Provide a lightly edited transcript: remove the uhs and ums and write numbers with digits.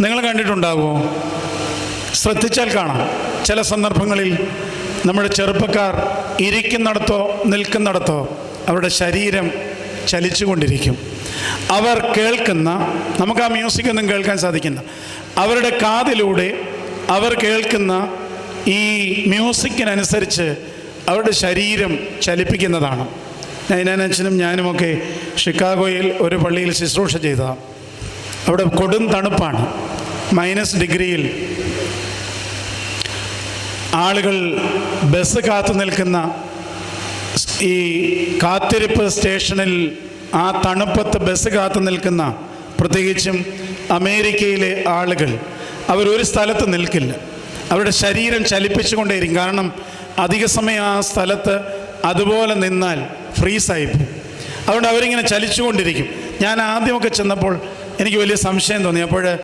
നിങ്ങൾ കണ്ടിട്ടുണ്ടാകുമോ? ശ്രദ്ധിച്ചാൽ കാണാം, ചില സന്ദർഭങ്ങളിൽ നമ്മുടെ ചെറുപ്പക്കാർ ഇരിക്കുന്നിടത്തോ നിൽക്കുന്നിടത്തോ അവരുടെ ശരീരം ചലിച്ചുകൊണ്ടിരിക്കും. അവർ കേൾക്കുന്ന, നമുക്ക് ആ മ്യൂസിക്കൊന്നും കേൾക്കാൻ സാധിക്കില്ല, അവരുടെ കാതിലൂടെ അവർ കേൾക്കുന്ന ഈ മ്യൂസിക്കിനനുസരിച്ച് അവരുടെ ശരീരം ചലിപ്പിക്കുന്നതാണ്. നൈനാനച്ഛനും ഞാനുമൊക്കെ ഷിക്കാഗോയിൽ ഒരു പള്ളിയിൽ ശുശ്രൂഷ ചെയ്തതാണ്. അവിടെ കൊടും തണുപ്പാണ്, -ഡിഗ്രിയിൽ ആളുകൾ ബസ് കാത്തു നിൽക്കുന്ന ഈ കാത്തിരിപ്പ് സ്റ്റേഷനിൽ ആ തണുപ്പത്ത് ബസ് കാത്തു നിൽക്കുന്ന, പ്രത്യേകിച്ചും അമേരിക്കയിലെ ആളുകൾ, അവരൊരു സ്ഥലത്ത് നിൽക്കില്ല, അവരുടെ ശരീരം ചലിപ്പിച്ചുകൊണ്ടേയിരിക്കും. കാരണം അധിക സമയം ആ സ്ഥലത്ത് അതുപോലെ നിന്നാൽ ഫ്രീസായി പോകും. അതുകൊണ്ട് അവരിങ്ങനെ ചലിച്ചുകൊണ്ടിരിക്കും. ഞാൻ ആദ്യമൊക്കെ ചെന്നപ്പോൾ എനിക്ക് വലിയ സംശയം തോന്നി. അപ്പോൾ